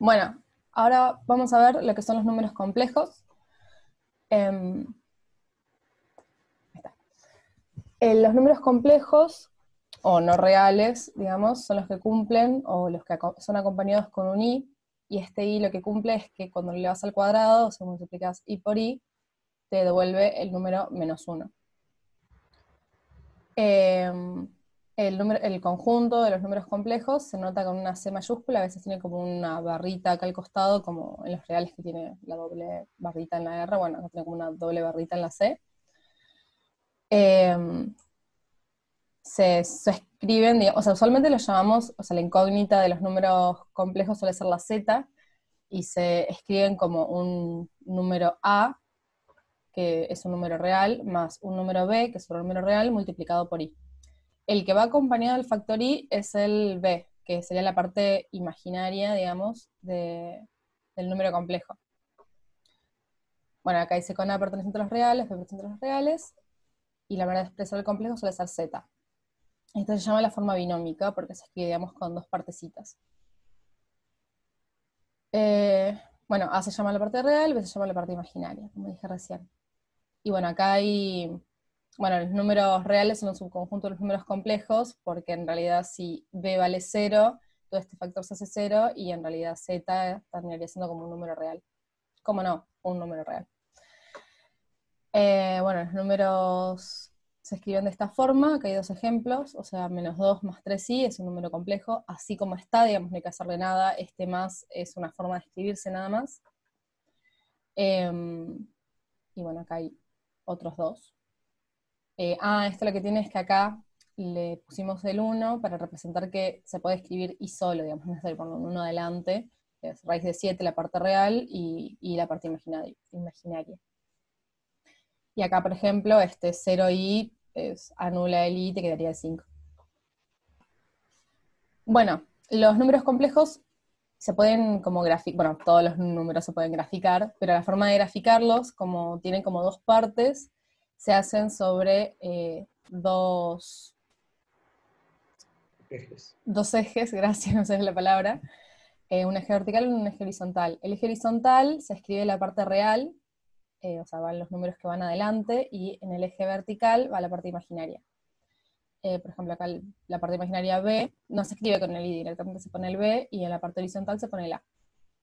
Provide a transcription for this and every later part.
Bueno, ahora vamos a ver lo que son los números complejos. Ahí está. Los números complejos, o no reales, digamos, son los que cumplen, o los que son acompañados con un i, y este i lo que cumple es que cuando le vas al cuadrado, o sea, multiplicas i por i, te devuelve el número -1. El conjunto de los números complejos se nota con una C mayúscula, a veces tiene como una barrita acá al costado, como en los reales que tiene la doble barrita en la R, bueno, acá tiene como una doble barrita en la C. Se escriben, digamos, o sea, usualmente los llamamos, o sea, la incógnita de los números complejos suele ser la Z, y se escriben como un número A, que es un número real, más un número B, que es otro número real, multiplicado por I. El que va acompañado del factor i es el b, que sería la parte imaginaria, digamos, del número complejo. Bueno, acá dice con a perteneciente a los reales, b perteneciente a los reales, y la manera de expresar el complejo suele ser z. Esto se llama la forma binómica porque se escribe, digamos, con dos partecitas. Bueno, a se llama la parte real, b se llama la parte imaginaria, como dije recién. Y bueno, acá hay... Bueno, los números reales son un subconjunto de los números complejos, porque en realidad si b vale 0, todo este factor se hace 0, y en realidad z terminaría siendo como un número real. ¿Cómo no? Un número real. Bueno, los números se escriben de esta forma, acá hay dos ejemplos, o sea, -2 más 3i es un número complejo, así como está, digamos, no hay que hacerle nada, este más es una forma de escribirse nada más. Y bueno, acá hay otros dos. Esto lo que tiene es que acá le pusimos el 1 para representar que se puede escribir i solo, digamos, no es poner un 1 adelante, es raíz de 7 la parte real y la parte imaginaria. Y acá, por ejemplo, este 0i anula el i, te quedaría el 5. Bueno, los números complejos se pueden como graficar, bueno, todos los números se pueden graficar, pero la forma de graficarlos, como tienen como dos partes, se hacen sobre dos Ejes. ejes, gracias, no sé la palabra, un eje vertical y un eje horizontal. El eje horizontal se escribe la parte real, o sea, van los números que van adelante, y en el eje vertical va la parte imaginaria. Por ejemplo, acá la parte imaginaria B no se escribe con el I, directamente se pone el B, y en la parte horizontal se pone el A.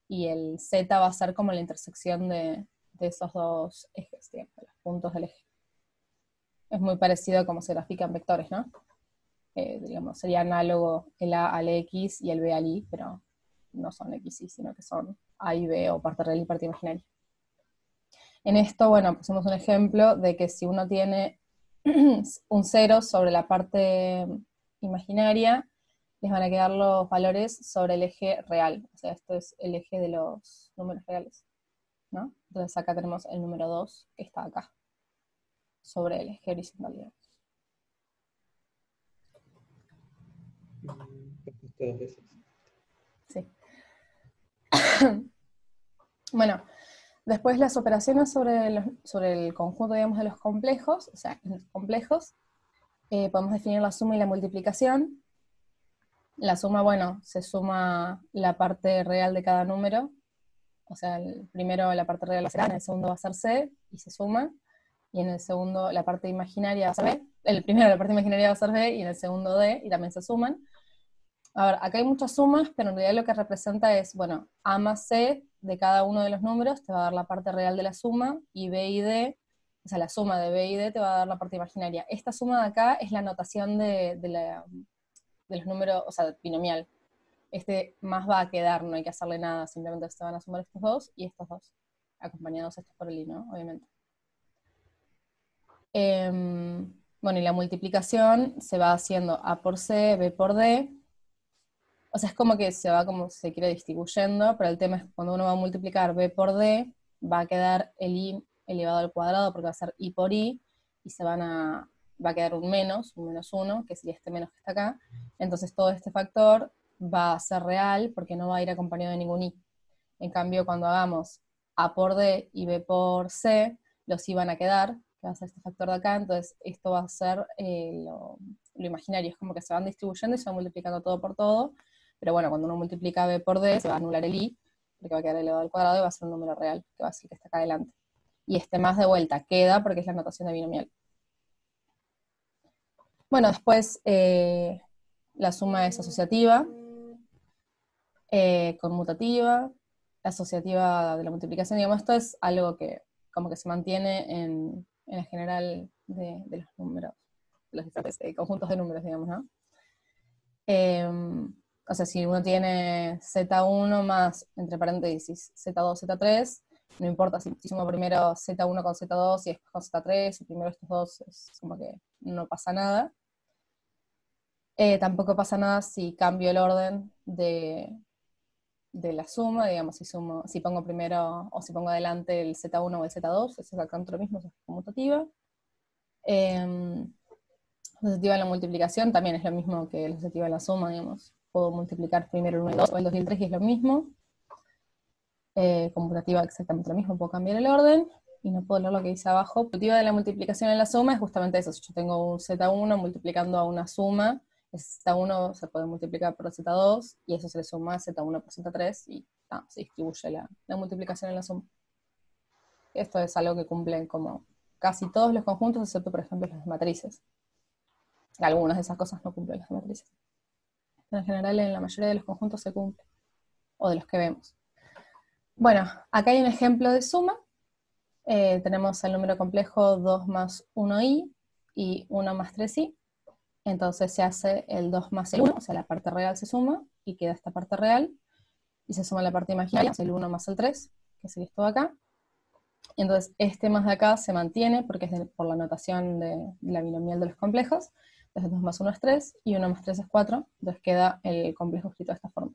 Y el Z va a ser como la intersección de esos dos ejes, digamos, de los puntos del eje. Es muy parecido a cómo se grafican vectores, ¿no? Digamos, sería análogo el A al X y el B al Y, pero no son X y Y, sino que son A y B, o parte real y parte imaginaria. En esto, bueno, pusimos un ejemplo de que si uno tiene un 0 sobre la parte imaginaria, les van a quedar los valores sobre el eje real. O sea, esto es el eje de los números reales, ¿no? Entonces acá tenemos el número 2, que está acá, sobre el eje horizontal, digamos. Perfecto, dos veces. Sí. Bueno, después las operaciones sobre el conjunto, digamos, de los complejos, o sea, complejos, podemos definir la suma y la multiplicación. La suma, bueno, se suma la parte real de cada número, o sea, el primero la parte real va a ser A, en el segundo va a ser C, y se suma, y en el segundo la parte imaginaria va a ser B, el primero la parte imaginaria va a ser B, y en el segundo D, y también se suman. A ver, acá hay muchas sumas, pero en realidad lo que representa es, bueno, A más C de cada uno de los números te va a dar la parte real de la suma, y B y D, o sea, la suma de B y D te va a dar la parte imaginaria. Esta suma de acá es la notación de los números, o sea, binomial. Este más va a quedar, no hay que hacerle nada, simplemente se van a sumar estos dos y estos dos, acompañados estos por el i, ¿no? Obviamente. Bueno, y la multiplicación se va haciendo A por C, B por D. O sea, es como que se va como se quiere distribuyendo, pero el tema es que cuando uno va a multiplicar B por D, va a quedar el i elevado al cuadrado, porque va a ser i por i, y va a quedar un menos 1, que sería este menos que está acá. Entonces todo este factor va a ser real, porque no va a ir acompañado de ningún i. En cambio, cuando hagamos A por D y B por C, los i van a quedar, que va a ser este factor de acá, entonces esto va a ser lo imaginario, es como que se van distribuyendo y se va multiplicando todo por todo, pero bueno, cuando uno multiplica B por D, se va a anular el i, porque va a quedar elevado al cuadrado y va a ser un número real, que va a ser el que está acá adelante. Y este más de vuelta queda porque es la notación de binomial. Bueno, después la suma es asociativa, conmutativa, la asociativa de la multiplicación, digamos, esto es algo que como que se mantiene en la general de los números, de los diferentes conjuntos de números, digamos, ¿no? O sea, si uno tiene Z1 más, entre paréntesis, Z2, Z3, no importa si sumo primero Z1 con Z2 y después con Z3, y primero estos dos, es como que no pasa nada. Tampoco pasa nada si cambio el orden de la suma, digamos, si pongo primero, o si pongo adelante el Z1 o el Z2, es exactamente lo mismo, es conmutativa. Asociativa en la multiplicación también es lo mismo que la asociativa en la suma, digamos. Puedo multiplicar primero el 1 y el 2, o el 2 y el 3 y es lo mismo. Conmutativa exactamente lo mismo, puedo cambiar el orden, y no puedo leer lo que dice abajo. Conmutativa de la multiplicación en la suma es justamente eso, si yo tengo un Z1 multiplicando a una suma, ese Z1 se puede multiplicar por Z2, y eso se le suma a Z1 por Z3, y se distribuye la multiplicación en la suma. Esto es algo que cumplen como casi todos los conjuntos, excepto por ejemplo las matrices. Algunas de esas cosas no cumplen las matrices. Pero en general en la mayoría de los conjuntos se cumple, o de los que vemos. Bueno, acá hay un ejemplo de suma. Tenemos el número complejo 2 más 1i y 1 más 3i. Entonces se hace el 2 más el 1, o sea, la parte real se suma, y queda esta parte real, y se suma la parte imaginaria, el 1 más el 3, que sería esto de acá. Entonces este más de acá se mantiene, porque es por la notación de la binomial de los complejos. Entonces 2 más 1 es 3, y 1 más 3 es 4, entonces queda el complejo escrito de esta forma.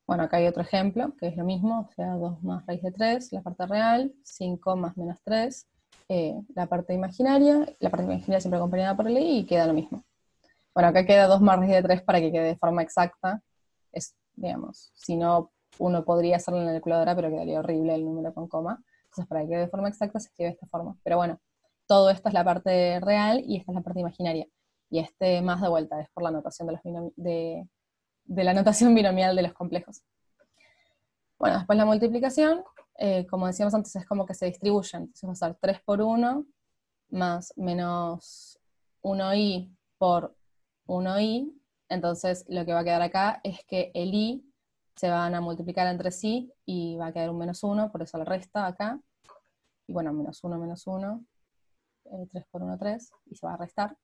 Bueno, acá hay otro ejemplo, que es lo mismo, o sea, 2 más raíz de 3, la parte real, 5 más menos 3, la parte imaginaria siempre acompañada por el i, y queda lo mismo. Bueno, acá queda 2 más raíz de 3 para que quede de forma exacta, es, digamos, si no, uno podría hacerlo en la calculadora, pero quedaría horrible el número con coma, entonces para que quede de forma exacta se escribe de esta forma. Pero bueno, todo esto es la parte real, y esta es la parte imaginaria, y este más de vuelta es por la notación de la notación binomial de los complejos. Bueno, después la multiplicación, como decíamos antes, es como que se distribuyen. Entonces va a ser 3 por 1 más menos 1i por 1i. Entonces lo que va a quedar acá es que el i se van a multiplicar entre sí y va a quedar un menos 1, por eso la resta acá. Y bueno, menos 1, 3 por 1, 3, y se va a restar.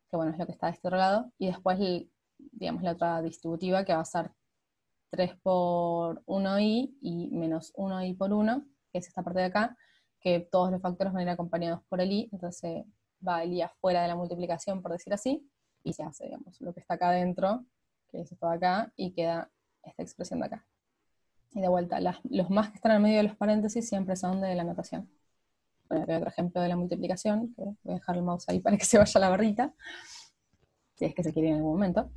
Que bueno, es lo que está de este otro lado. Y después, digamos, la otra distributiva, que va a ser 3 por 1i y menos 1i por 1, que es esta parte de acá, que todos los factores van a ir acompañados por el i, entonces va el i afuera de la multiplicación, por decir así, y se hace, digamos, lo que está acá adentro, que es esto de acá, y queda esta expresión de acá. Y de vuelta, los más que están en medio de los paréntesis siempre son de la notación. Bueno, acá hay otro ejemplo de la multiplicación, que voy a dejar el mouse ahí para que se vaya la barrita, si es que se quiere en algún momento.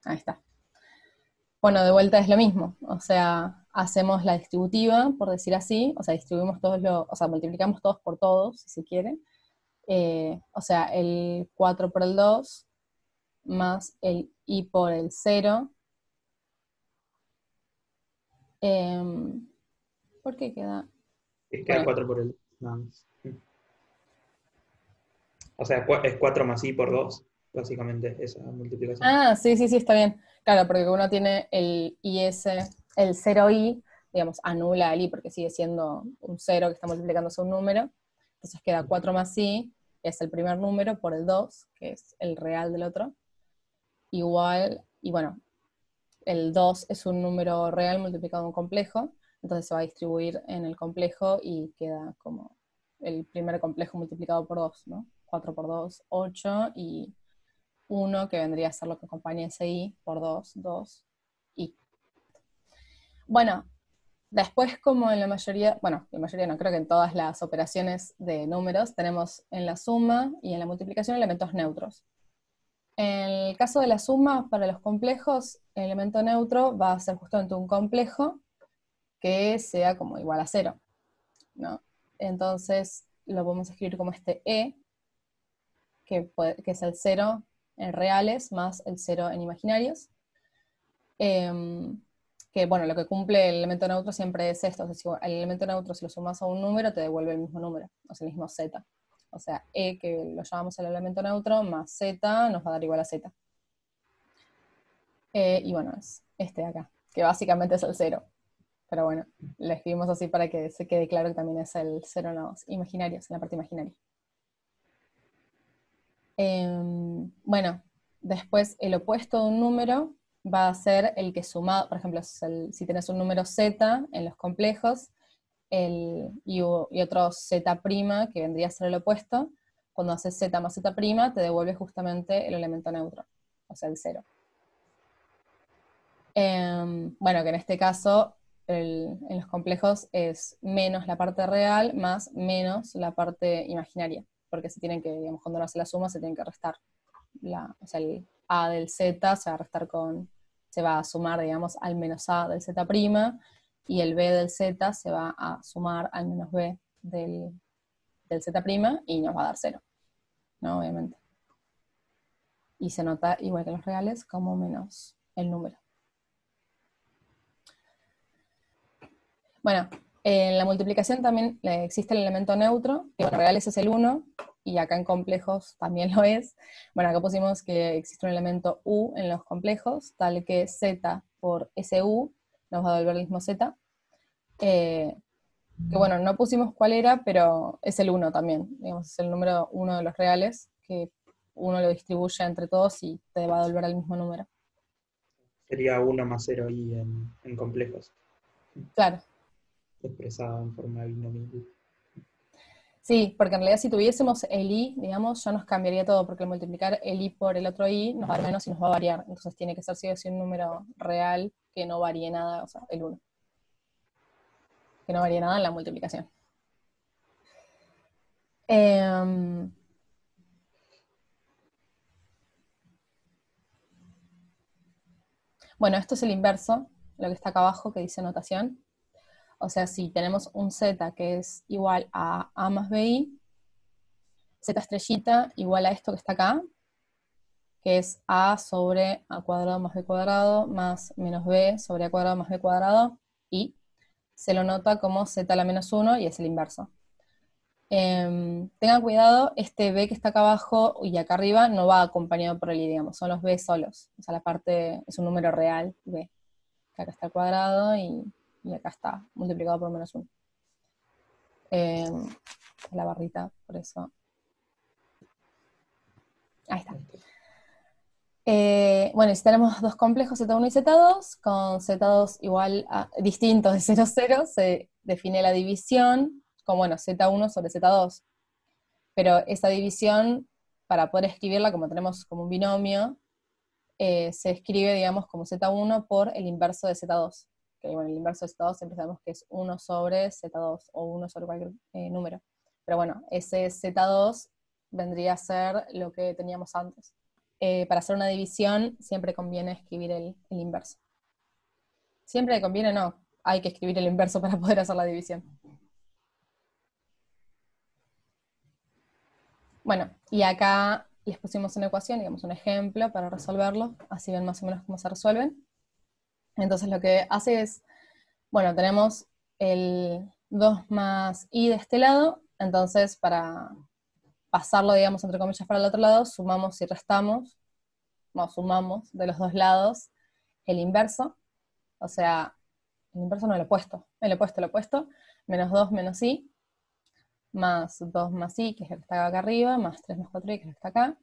Ahí está. Bueno, de vuelta es lo mismo, o sea, hacemos la distributiva, por decir así, o sea, distribuimos o sea, multiplicamos todos por todos, si se quiere. O sea, el 4 por el 2, más el i por el 0. ¿Por qué queda? Queda Bueno, 4 por el nada más. O sea, es 4 más i por 2, básicamente, esa multiplicación. sí, sí, sí, está bien. Claro, porque uno tiene el IS, el 0i, digamos, anula el i porque sigue siendo un 0 que está multiplicándose un número. Entonces queda 4 más i, que es el primer número, por el 2, que es el real del otro, igual, y bueno, el 2 es un número real multiplicado en un complejo, entonces se va a distribuir en el complejo y queda como el primer complejo multiplicado por 2, ¿no? 4 por 2, 8, y 1, que vendría a ser lo que acompaña ese i, por 2, 2, i. Bueno, después, como en la mayoría, bueno, la mayoría no, creo que en todas las operaciones de números, tenemos en la suma y en la multiplicación elementos neutros. En el caso de la suma, para los complejos, el elemento neutro va a ser justamente un complejo que sea como igual a 0, ¿no? Entonces lo podemos escribir como este e, que es el 0 en reales más el 0 en imaginarios. que bueno, lo que cumple el elemento neutro siempre es esto, o sea, si el elemento neutro si lo sumas a un número te devuelve el mismo número, o sea, el mismo z. O sea, e, que lo llamamos el elemento neutro, más z nos va a dar igual a z. Y bueno, es este de acá, que básicamente es el 0. Pero bueno, lo escribimos así para que se quede claro que también es el 0 en los imaginarios, en la parte imaginaria. Bueno, después el opuesto de un número va a ser el que sumado, por ejemplo, si tenés un número z en los complejos, y otro z' que vendría a ser el opuesto, cuando haces z más z', te devuelve justamente el elemento neutro, o sea, el 0. Bueno, que en este caso, en los complejos es menos la parte real más menos la parte imaginaria, porque se tienen que, digamos, cuando uno hace la suma, se tienen que restar. O sea, el a del z se va a restar se va a sumar, digamos, al menos a del z', y el b del z se va a sumar al menos b del z', y nos va a dar 0, ¿no? Obviamente. Y se nota, igual que en los reales, como menos el número. Bueno, en la multiplicación también existe el elemento neutro, que en reales es el 1, y acá en complejos también lo es. Bueno, acá pusimos que existe un elemento u en los complejos, tal que z por su nos va a devolver el mismo z. Que bueno, no pusimos cuál era, pero es el 1 también. Digamos, es el número 1 de los reales, que uno lo distribuye entre todos y te va a devolver el mismo número. Sería 1 más 0 i en complejos. Claro. Expresado en forma binomial. Sí, porque en realidad si tuviésemos el i, digamos, ya nos cambiaría todo, porque al multiplicar el i por el otro i nos va a dar menos y nos va a variar. Entonces tiene que ser sí o sí un número real que no varíe nada, o sea, el 1. Que no varíe nada en la multiplicación. Bueno, esto es el inverso, lo que está acá abajo, que dice notación. O sea, si tenemos un z que es igual a más bi, z estrellita igual a esto que está acá, que es a sobre a cuadrado más b cuadrado más menos b sobre a cuadrado más b cuadrado, y se lo nota como z a la menos 1 y es el inverso. Tengan cuidado, este b que está acá abajo y acá arriba no va acompañado por el i, digamos, son los b solos. O sea, la parte es un número real, b. Que acá está el cuadrado y acá está multiplicado por menos 1. La barrita, por eso. Ahí está. Bueno, y si tenemos dos complejos Z1 y Z2, con Z2 igual a distintos de 0, 0, se define la división como, bueno, Z1 sobre Z2. Pero esa división, para poder escribirla como tenemos como un binomio, se escribe, digamos, como Z1 por el inverso de Z2. Que bueno, el inverso de Z2 siempre sabemos que es 1 sobre Z2 o 1 sobre cualquier número. Pero bueno, ese Z2 vendría a ser lo que teníamos antes. Para hacer una división siempre conviene escribir el inverso. Siempre conviene, no, hay que escribir el inverso para poder hacer la división. Bueno, y acá les pusimos una ecuación, digamos un ejemplo para resolverlo, así ven más o menos cómo se resuelven. Entonces lo que hace es, bueno, tenemos el 2 más i de este lado, entonces para pasarlo, digamos, entre comillas para el otro lado, sumamos y restamos, no, sumamos de los dos lados el inverso, o sea, el inverso no, el opuesto, menos 2 menos i, más 2 más i, que es el que está acá arriba, más 3 más 4i, que es el que está acá,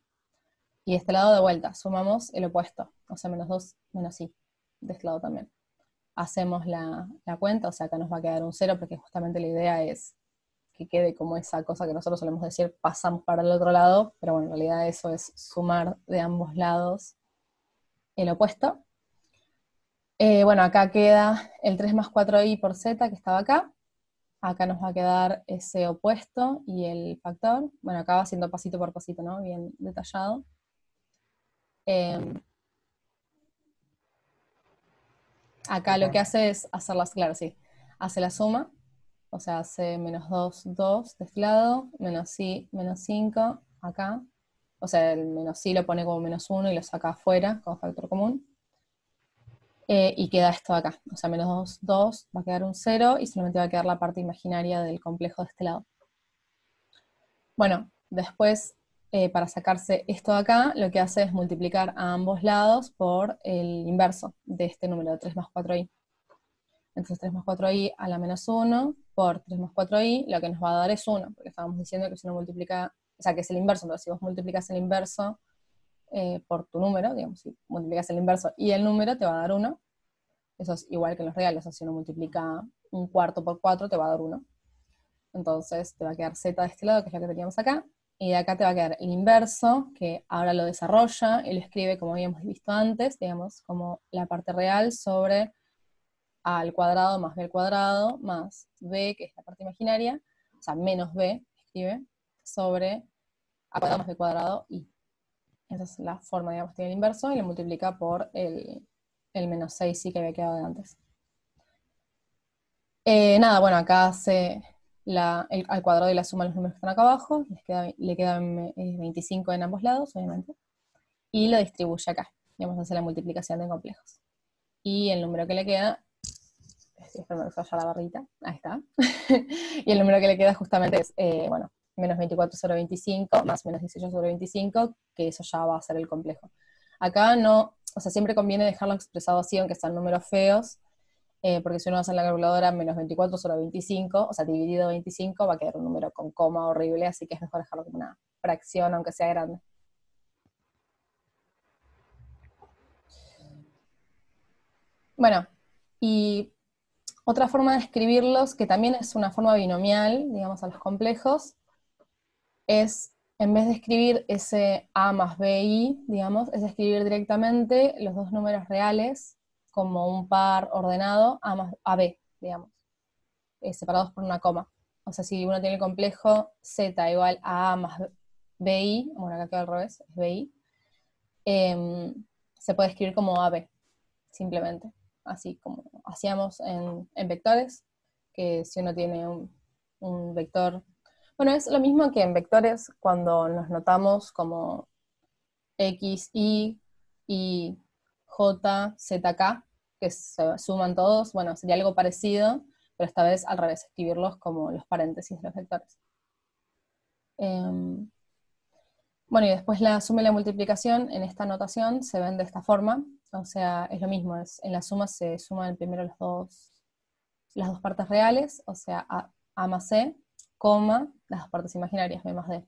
y de este lado de vuelta, sumamos el opuesto, o sea, menos 2 menos i, de este lado también. Hacemos la cuenta, o sea, acá nos va a quedar un 0, porque justamente la idea es que quede como esa cosa que nosotros solemos decir, pasamos para el otro lado, pero bueno, en realidad eso es sumar de ambos lados el opuesto. Bueno, acá queda el 3 más 4i por z, que estaba acá. Acá nos va a quedar ese opuesto y el factor. Bueno, acá va haciendo pasito por pasito, ¿no? Bien detallado. Acá lo que hace es hacerlas, claro, sí. Hace la suma, o sea, hace menos 2, 2 de este lado, menos i, menos 5 acá. O sea, el menos i lo pone como menos 1 y lo saca afuera como factor común. y queda esto de acá, o sea, menos 2 va a quedar un 0, y solamente va a quedar la parte imaginaria del complejo de este lado. Bueno, después, para sacarse esto de acá, lo que hace es multiplicar a ambos lados por el inverso de este número, de 3 más 4i. Entonces 3 más 4i a la menos 1 por 3 más 4i, lo que nos va a dar es 1, porque estábamos diciendo que si uno multiplica, o sea, que es el inverso, entonces si vos multiplicas el inverso por tu número, digamos, si multiplicas el inverso y el número, te va a dar 1. Eso es igual que en los reales, o sea, si uno multiplica un cuarto por 4, te va a dar 1. Entonces te va a quedar z de este lado, que es lo que teníamos acá, y de acá te va a quedar el inverso, que ahora lo desarrolla y lo escribe como habíamos visto antes, digamos, como la parte real sobre a al cuadrado más b al cuadrado más b, que es la parte imaginaria, o sea, menos b, escribe, sobre a cuadrado más b cuadrado y. Esa es la forma, digamos, tiene el inverso, y lo multiplica por el menos 6 sí que había quedado de antes. Nada, bueno, acá hace al cuadrado y la suma de los números que están acá abajo, le quedan 25 en ambos lados, obviamente, y lo distribuye acá. Vamos a hacer la multiplicación de complejos. Y el número que le queda, estoy esperando que se vaya la barrita, ahí está, y el número que le queda justamente es, bueno, menos 24 sobre 25 más menos 18 sobre 25, que eso ya va a ser el complejo. Acá no, o sea, siempre conviene dejarlo expresado así, aunque sean números feos, porque si uno hace en la calculadora menos 24 sobre 25, o sea, dividido 25, va a quedar un número con coma horrible, así que es mejor dejarlo como una fracción, aunque sea grande. Bueno, y otra forma de escribirlos, que también es una forma binomial, digamos, a los complejos, es, en vez de escribir ese a más bi, digamos, es escribir directamente los dos números reales como un par ordenado a más ab, digamos, separados por una coma. O sea, si uno tiene el complejo z igual a más bi, bueno, acá queda al revés, es bi, se puede escribir como ab, simplemente. Así como hacíamos en vectores, que si uno tiene un vector. Bueno, es lo mismo que en vectores cuando nos notamos como x, y, j, z, k, que se suman todos. Bueno, sería algo parecido, pero esta vez al revés, escribirlos como los paréntesis de los vectores. Bueno, y después la suma y la multiplicación en esta notación se ven de esta forma, o sea, es lo mismo, en la suma se suman primero las dos partes reales, o sea, a más c, coma, las dos partes imaginarias, b más d.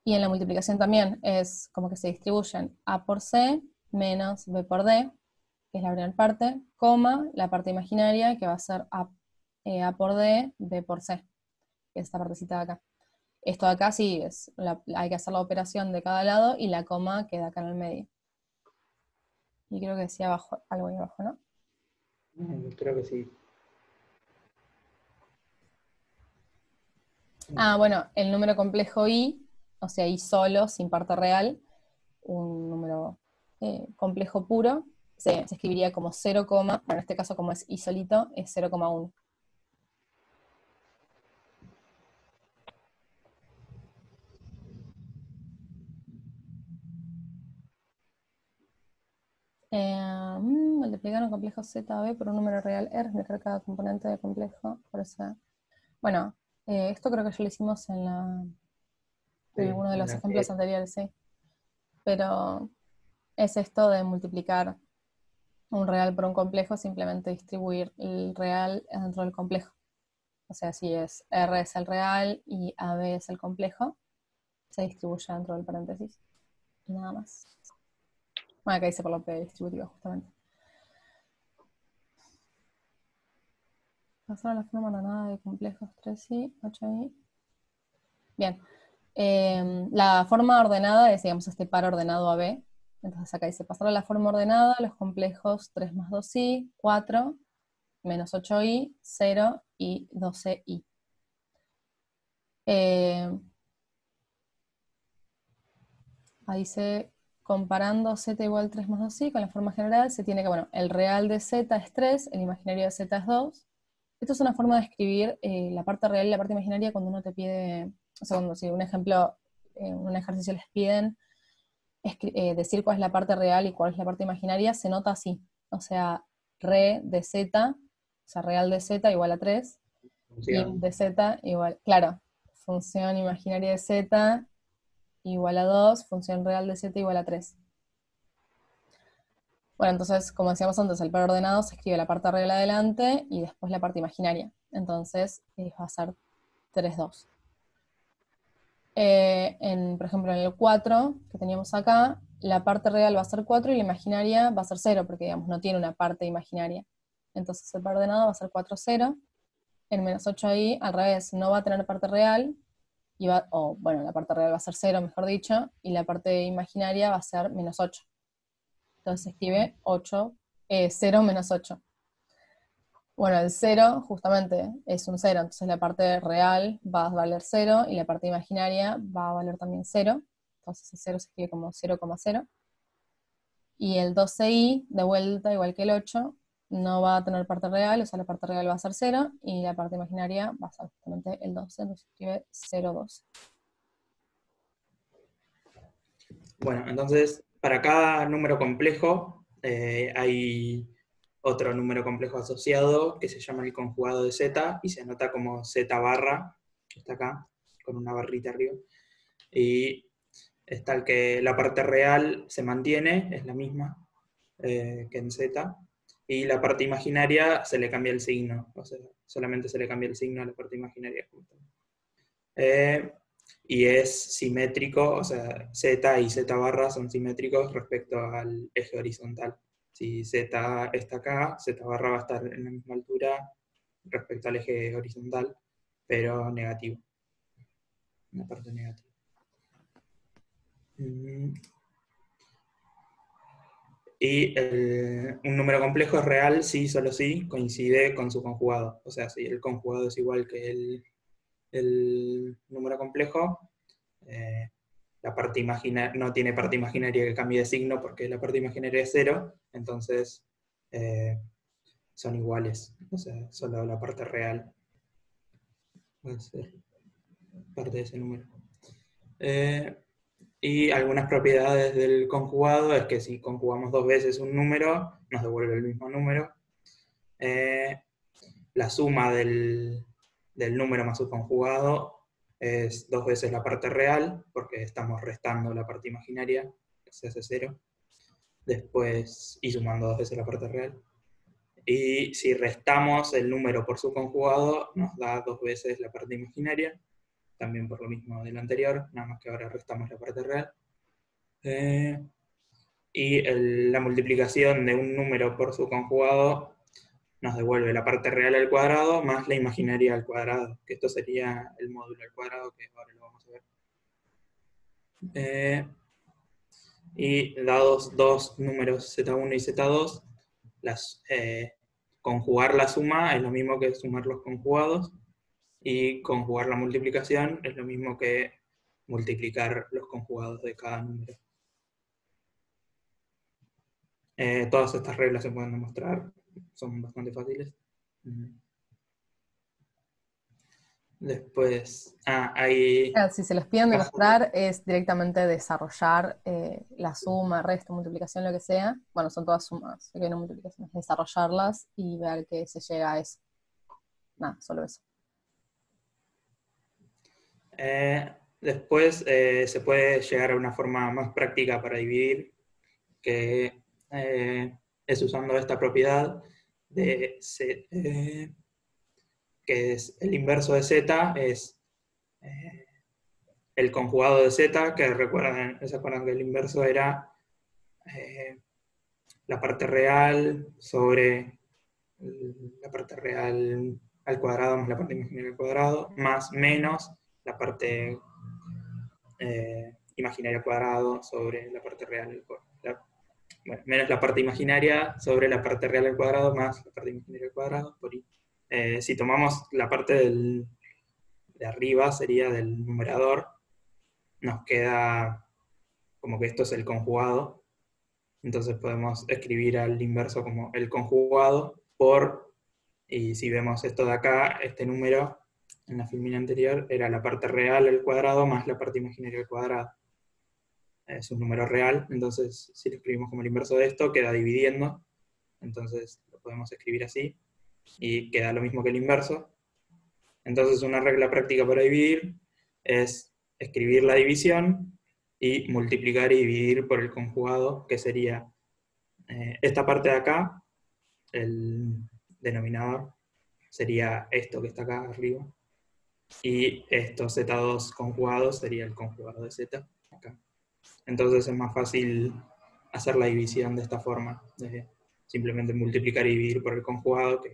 Y en la multiplicación también es como que se distribuyen a por c menos b por d, que es la primera parte, coma, la parte imaginaria, que va a ser a por d, b por c, que es esta partecita de acá. Esto de acá sí, hay que hacer la operación de cada lado, y la coma queda acá en el medio. Y creo que decía abajo, algo ahí abajo, ¿no? Creo que sí. Bueno, el número complejo i, o sea, i solo, sin parte real, un número complejo puro, se escribiría como 0, bueno, en este caso como es i solito, es 0,1. Multiplicar un complejo z b por un número real r, multiplicar cada componente del complejo por ese. Bueno, esto creo que ya lo hicimos en alguno de los ejemplos anteriores, sí. Pero es esto de multiplicar un real por un complejo, simplemente distribuir el real dentro del complejo. O sea, si es R es el real y AB es el complejo, se distribuye dentro del paréntesis. Y nada más. Bueno, acá dice por la P distributiva, justamente. Pasar a la forma ordenada de complejos 3i, 8i. Bien. La forma ordenada es, digamos, este par ordenado AB. Entonces acá dice pasar a la forma ordenada los complejos 3 más 2i, 4, menos 8i, 0 y 12i. Ahí dice, comparando z igual 3 más 2i con la forma general, se tiene que, bueno, el real de z es 3, el imaginario de z es 2. Esto es una forma de escribir la parte real y la parte imaginaria cuando uno te pide, o sea, cuando si un ejemplo, un ejercicio les piden decir cuál es la parte real y cuál es la parte imaginaria se nota así. O sea, re de z, o sea, real de z igual a 3, im Función. de z igual, claro, función imaginaria de z igual a 2, función real de z igual a 3. Bueno, entonces, como decíamos antes, el par ordenado se escribe la parte real adelante y después la parte imaginaria. Entonces, va a ser 3, 2. Por ejemplo, en el 4 que teníamos acá, la parte real va a ser 4 y la imaginaria va a ser 0, porque digamos, no tiene una parte imaginaria. Entonces el par ordenado va a ser 4, 0. El menos 8 ahí, al revés, no va a tener parte real, bueno, la parte real va a ser 0, mejor dicho, y la parte imaginaria va a ser menos 8. Entonces se escribe 0 menos 8. Bueno, el 0 justamente es un 0, entonces la parte real va a valer 0 y la parte imaginaria va a valer también 0. Entonces el 0 se escribe como 0,0. Y el 12i, de vuelta, igual que el 8, no va a tener parte real, o sea, la parte real va a ser 0 y la parte imaginaria va a ser justamente el 12, entonces se escribe 0,12. Bueno, entonces, para cada número complejo hay otro número complejo asociado que se llama el conjugado de z y se anota como z barra, que está acá, con una barrita arriba. Y está el que la parte real se mantiene, es la misma que en z, y la parte imaginaria se le cambia el signo, o sea, solamente se le cambia el signo a la parte imaginaria. Y es simétrico, o sea, z y z barra son simétricos respecto al eje horizontal. Si z está acá, z barra va a estar en la misma altura respecto al eje horizontal, pero negativo. Una parte negativa. Y un número complejo es real si, solo si, coincide con su conjugado. O sea, si el conjugado es igual que el número complejo, la parte no tiene parte imaginaria que cambie de signo porque la parte imaginaria es 0, entonces son iguales. O sea, solo la parte real puede ser parte de ese número. Y algunas propiedades del conjugado es que si conjugamos 2 veces un número, nos devuelve el mismo número. La suma del número más su conjugado es 2 veces la parte real, porque estamos restando la parte imaginaria, que se hace 0. Después, y sumando 2 veces la parte real. Y si restamos el número por su conjugado, nos da 2 veces la parte imaginaria, también por lo mismo del anterior, nada más que ahora restamos la parte real. Y la multiplicación de un número por su conjugado nos devuelve la parte real al cuadrado más la imaginaria al cuadrado, que esto sería el módulo al cuadrado, que ahora lo vamos a ver. Y dados dos números z1 y z2, conjugar la suma es lo mismo que sumar los conjugados, y conjugar la multiplicación es lo mismo que multiplicar los conjugados de cada número. Todas estas reglas se pueden demostrar, son bastante fáciles. Después, hay Si se los piden casos. demostrar, es directamente desarrollar la suma, resto, multiplicación, lo que sea. Bueno, son todas sumas, que no multiplicaciones. Desarrollarlas y ver que se llega a eso. Nada, solo eso. Después se puede llegar a una forma más práctica para dividir, que es usando esta propiedad de que es el inverso de z, es el conjugado de z, que ¿se acuerdan que el inverso era la parte real sobre la parte real al cuadrado más la parte imaginaria al cuadrado, más menos la parte imaginaria al cuadrado sobre la parte real al cuadrado. Bueno, menos la parte imaginaria sobre la parte real al cuadrado más la parte imaginaria al cuadrado. Si tomamos la parte de arriba, sería del numerador, nos queda como que esto es el conjugado. Entonces podemos escribir al inverso como el conjugado por, y si vemos esto de acá, este número en la filmina anterior era la parte real al cuadrado más la parte imaginaria al cuadrado. es un número real, entonces si lo escribimos como el inverso de esto, queda dividiendo, entonces lo podemos escribir así, y queda lo mismo que el inverso. Entonces una regla práctica para dividir es escribir la división y multiplicar y dividir por el conjugado, que sería esta parte de acá, el denominador, sería esto que está acá arriba, y estos z2 conjugados sería el conjugado de z acá. Entonces es más fácil hacer la división de esta forma, de simplemente multiplicar y dividir por el conjugado, que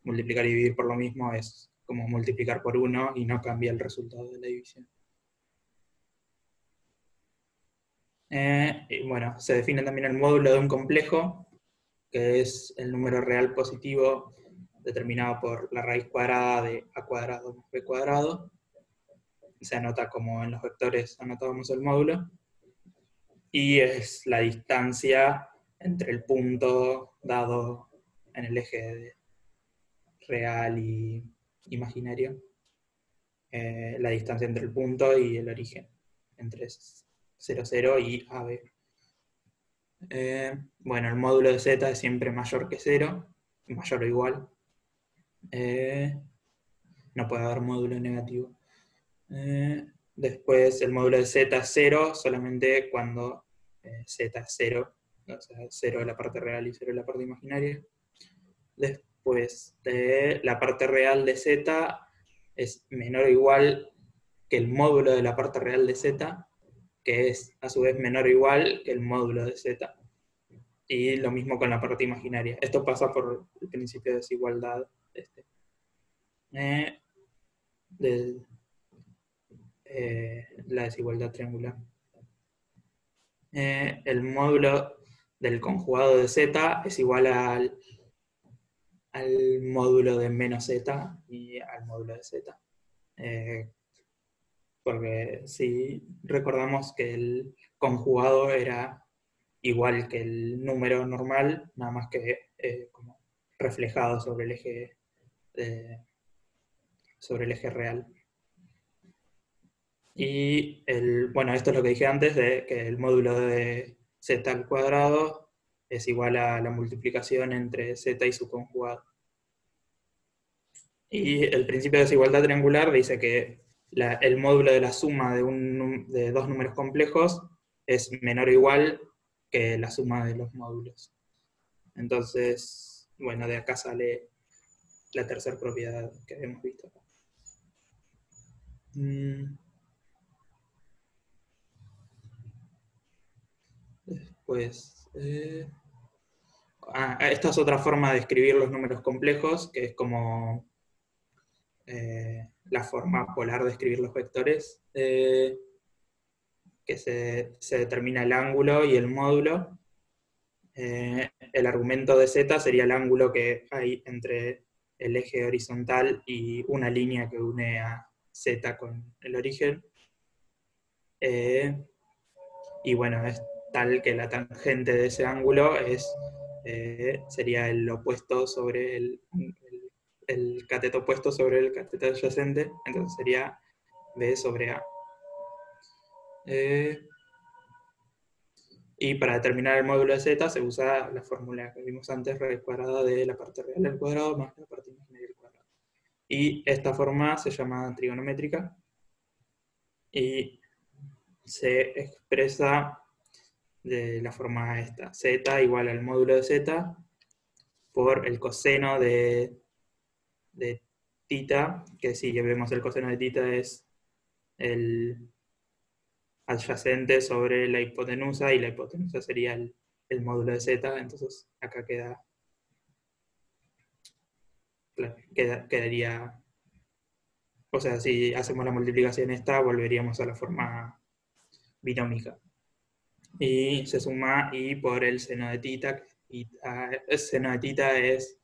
multiplicar y dividir por lo mismo es como multiplicar por 1 y no cambia el resultado de la división. Y bueno, se define también el módulo de un complejo, que es el número real positivo determinado por la raíz cuadrada de a cuadrado más b cuadrado. Se anota como en los vectores anotábamos el módulo. Y es la distancia entre el punto dado en el eje real y imaginario. La distancia entre el punto y el origen, entre 0, 0 y AB. Bueno, el módulo de z es siempre mayor que 0, mayor o igual. No puede haber módulo negativo. Después el módulo de z es 0 solamente cuando z es 0, o sea, 0 de la parte real y 0 de la parte imaginaria. Después la parte real de z es menor o igual que el módulo de la parte real de z, que es a su vez menor o igual que el módulo de z. Y lo mismo con la parte imaginaria. Esto pasa por el principio de desigualdad. De la desigualdad triangular. El módulo del conjugado de z es igual al módulo de menos z y al módulo de z. Porque si recordamos que el conjugado era igual que el número normal, nada más que como reflejado sobre el eje real. Y bueno, esto es lo que dije antes, de que el módulo de z al cuadrado es igual a la multiplicación entre z y su conjugado. Y el principio de desigualdad triangular dice que el módulo de la suma de dos números complejos es menor o igual que la suma de los módulos. Entonces, bueno, de acá sale la tercera propiedad que habíamos visto acá. Después, esta es otra forma de escribir los números complejos, que es como la forma polar de escribir los vectores, que se determina el ángulo y el módulo. El argumento de z sería el ángulo que hay entre el eje horizontal y una línea que une a z con el origen. Y bueno, es tal que la tangente de ese ángulo sería el opuesto sobre el cateto opuesto sobre el cateto adyacente, entonces sería b sobre a. Y para determinar el módulo de z se usa la fórmula que vimos antes, raíz cuadrada de la parte real al cuadrado más la parte imaginaria al cuadrado. Y esta forma se llama trigonométrica y se expresa de la forma esta: z igual al módulo de z por el coseno de tita, que si vemos el coseno de tita es el adyacente sobre la hipotenusa, y la hipotenusa sería el módulo de z, entonces acá quedaría, o sea, si hacemos la multiplicación esta, volveríamos a la forma binómica. Y se suma y por el seno de tita, el seno de tita es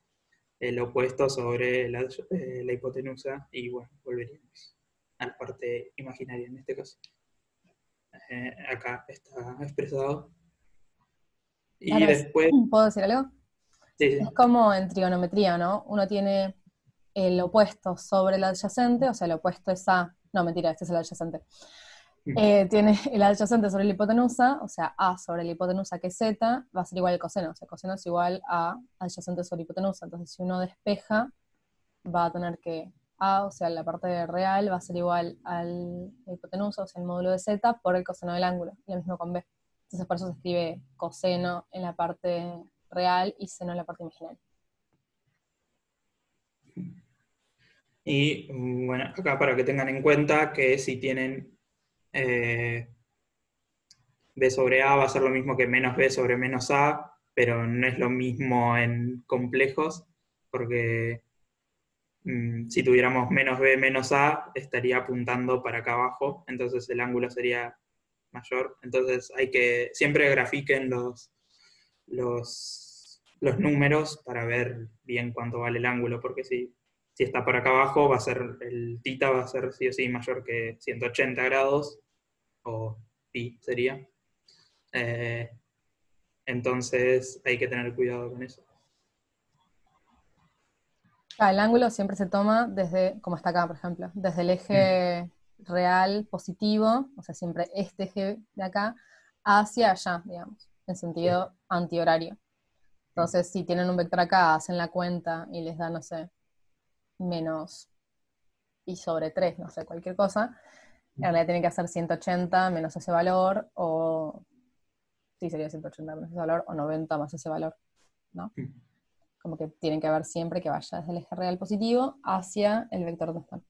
el opuesto sobre la hipotenusa, y bueno, volveríamos a la parte imaginaria en este caso. Acá está expresado. Y Claro, después... ¿puedo decir algo? Sí, sí. Es como en trigonometría, ¿no? Uno tiene el opuesto sobre el adyacente, o sea, el opuesto es A, no, mentira, este es el adyacente. Tiene el adyacente sobre la hipotenusa, o sea, A sobre la hipotenusa que es Z, va a ser igual al coseno. O sea, coseno es igual a adyacente sobre hipotenusa. Entonces, si uno despeja, va a tener que A, o sea, la parte real, va a ser igual a la hipotenusa, o sea, el módulo de Z, por el coseno del ángulo. Y lo mismo con B. Entonces, por eso se escribe coseno en la parte real y seno en la parte imaginaria. Y bueno, acá para que tengan en cuenta que si tienen B sobre A va a ser lo mismo que menos B sobre menos A, pero no es lo mismo en complejos, porque si tuviéramos menos B menos A, estaría apuntando para acá abajo, entonces el ángulo sería mayor. Entonces hay que, siempre grafiquen los números para ver bien cuánto vale el ángulo, porque si está por acá abajo, va a ser, el tita va a ser sí o sí mayor que 180 grados, o pi sería. Entonces hay que tener cuidado con eso. El ángulo siempre se toma desde, como está acá, por ejemplo, desde el eje real positivo, o sea, siempre este eje de acá, hacia allá, digamos, en sentido antihorario. Entonces, si tienen un vector acá, hacen la cuenta y les da, no sé, menos pi sobre 3, no sé, cualquier cosa, en realidad tienen que hacer 180 menos ese valor, o sí, sería 180 menos ese valor, o 90 más ese valor, ¿no? Como que tienen que ver siempre que vaya desde el eje real positivo hacia el vector donde están.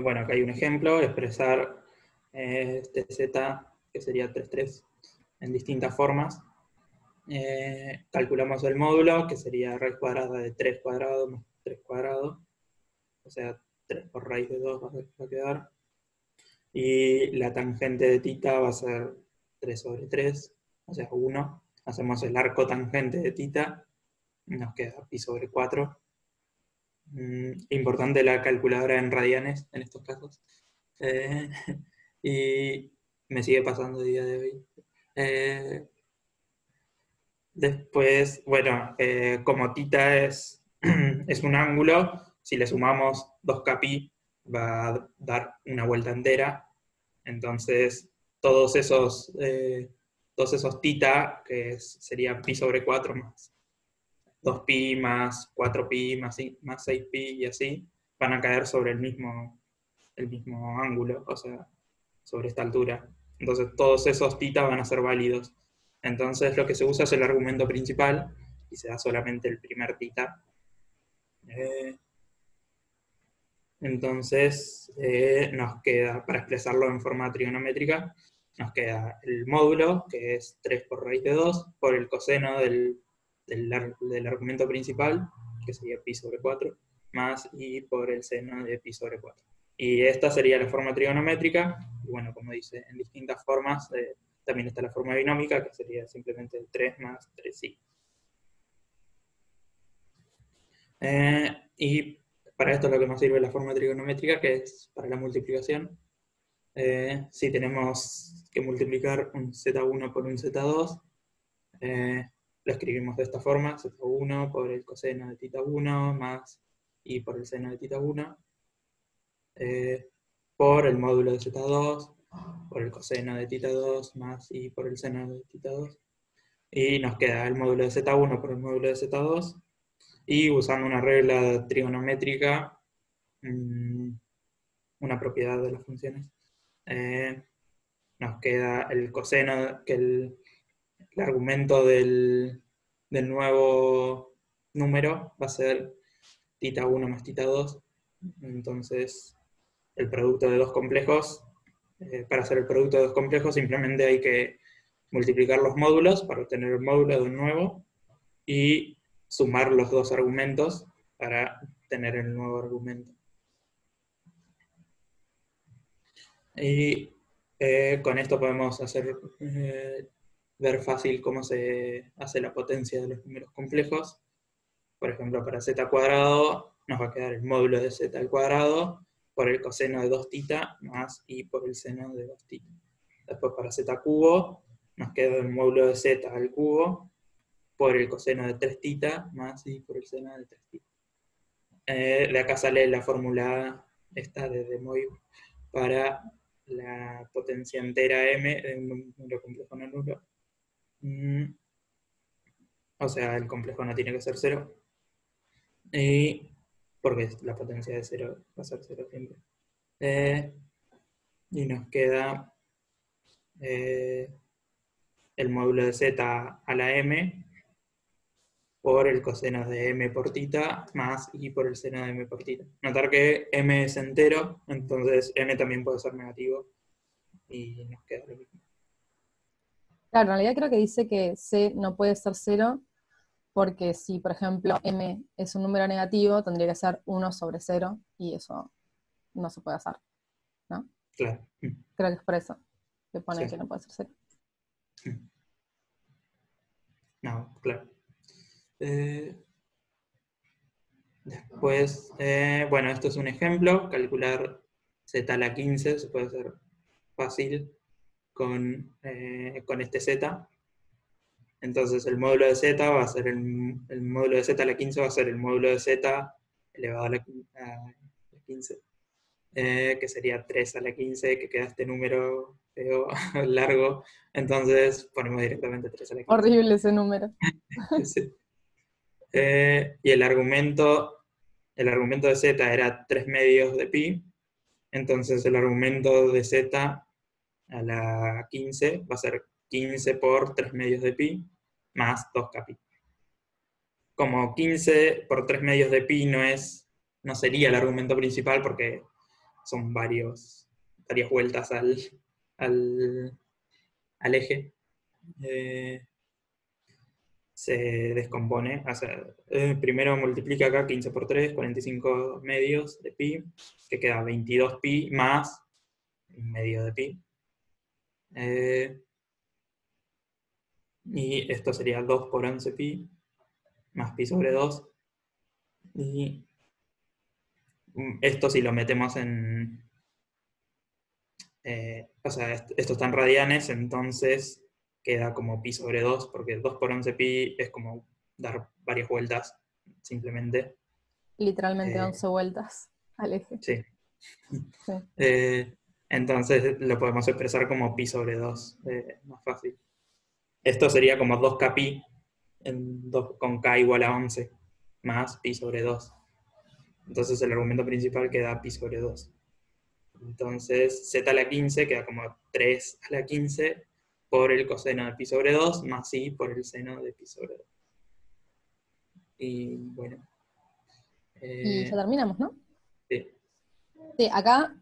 Bueno, acá hay un ejemplo, expresar tz, que sería 3,3, en distintas formas. Calculamos el módulo, que sería raíz cuadrada de 3 cuadrado más 3 cuadrado, o sea, 3 por raíz de 2 va a quedar. Y la tangente de tita va a ser 3 sobre 3, o sea, 1. Hacemos el arco tangente de tita, nos queda pi sobre 4. Importante la calculadora en radianes en estos casos. Eh, y me sigue pasando el día de hoy. Después, bueno, como tita es, es un ángulo, si le sumamos 2kπ va a dar una vuelta entera. Entonces, todos esos tita, que sería pi sobre 4 más 2pi más 4pi más 6pi y así, van a caer sobre el mismo ángulo, o sea, sobre esta altura. Entonces todos esos tita van a ser válidos. Entonces lo que se usa es el argumento principal y se da solamente el primer tita. Entonces nos queda, para expresarlo en forma trigonométrica, nos queda el módulo, que es 3 por raíz de 2, por el coseno del argumento principal, que sería pi sobre 4, más y por el seno de pi sobre 4. Y esta sería la forma trigonométrica, y bueno, como dice, en distintas formas, también está la forma binómica, que sería simplemente 3 más 3i. Y para esto es lo que nos sirve la forma trigonométrica, que es para la multiplicación. Si tenemos que multiplicar un z1 por un z2, lo escribimos de esta forma: z1 por el coseno de tita 1 más i por el seno de tita 1, por el módulo de z2, por el coseno de tita 2 más i por el seno de tita 2. Y nos queda el módulo de z1 por el módulo de z2. Y usando una regla trigonométrica, una propiedad de las funciones, nos queda el coseno, que el argumento del nuevo número va a ser tita 1 más tita 2. Entonces, el producto de dos complejos, para hacer el producto de dos complejos simplemente hay que multiplicar los módulos para obtener el módulo de un nuevo y sumar los dos argumentos para tener el nuevo argumento. Y con esto podemos hacer ver fácil cómo se hace la potencia de los números complejos. Por ejemplo, para z cuadrado nos va a quedar el módulo de z al cuadrado por el coseno de 2 tita más i por el seno de 2 tita. Después para z cubo nos queda el módulo de z al cubo por el coseno de 3 tita más i por el seno de 3 tita. De acá sale la fórmula esta de Moivre para la potencia entera m de un número complejo no nulo. O sea, el complejo no tiene que ser 0. Porque la potencia de 0 va a ser 0 siempre. Y nos queda el módulo de z a la m por el coseno de m por tita más i por el seno de m por tita. Notar que m es entero, entonces m también puede ser negativo y nos queda lo mismo. Claro, en realidad creo que dice que c no puede ser 0 porque si, por ejemplo, m es un número negativo, tendría que ser 1 sobre 0 y eso no se puede hacer, ¿no? Claro. Creo que es por eso que pone Sí. que no puede ser 0. No, claro. Después, bueno, esto es un ejemplo. Calcular z a la 15 se puede hacer fácil con este z. Entonces el módulo de z va a ser el módulo de z a la 15 va a ser el módulo de z elevado a la 15, que sería 3 a la 15, que queda este número feo, largo. Entonces ponemos directamente 3 a la 15. Horrible ese número. Sí. Y el argumento de z era 3 medios de pi, entonces el argumento de z a la 15 va a ser 15 por 3 medios de pi más 2 pi. Como 15 por 3 medios de pi no sería el argumento principal porque son varias vueltas al eje. Se descompone. O sea, primero multiplica acá 15 por 3, 45 medios de pi, que queda 22 pi más un medio de pi. Y esto sería 2 por 11 pi, más pi sobre 2. Y esto si lo metemos en... o sea, esto está en radianes, entonces queda como pi sobre 2, porque 2 por 11 pi es como dar varias vueltas, simplemente. Literalmente 11 vueltas al eje. Sí. Sí. Entonces lo podemos expresar como pi sobre 2, más fácil. Esto sería como 2k pi, con k igual a 11, más pi sobre 2. Entonces el argumento principal queda pi sobre 2. Entonces z a la 15 queda como 3 a la 15 por el coseno de pi sobre 2, más i por el seno de pi sobre 2. Y bueno. Y ya terminamos, ¿no? Sí. Sí, acá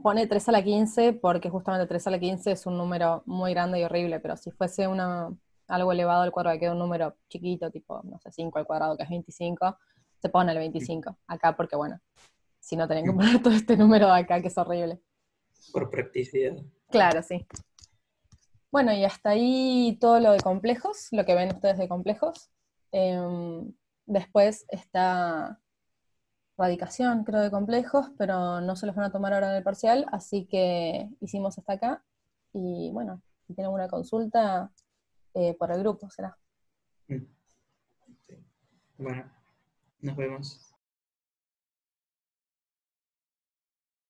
pone 3 a la 15 porque justamente 3 a la 15 es un número muy grande y horrible, pero si fuese algo elevado al cuadrado que queda un número chiquito, tipo, no sé, 5 al cuadrado, que es 25, se pone el 25 acá porque, bueno, si no tienen que poner todo este número de acá que es horrible. Por practicidad. Claro, sí. Bueno, y hasta ahí todo lo de complejos, lo que ven ustedes de complejos. Después está radicación, creo, de complejos, pero no se los van a tomar ahora en el parcial, así que hicimos hasta acá. Y bueno, si tienen alguna consulta, por el grupo será. Sí. Bueno, nos vemos.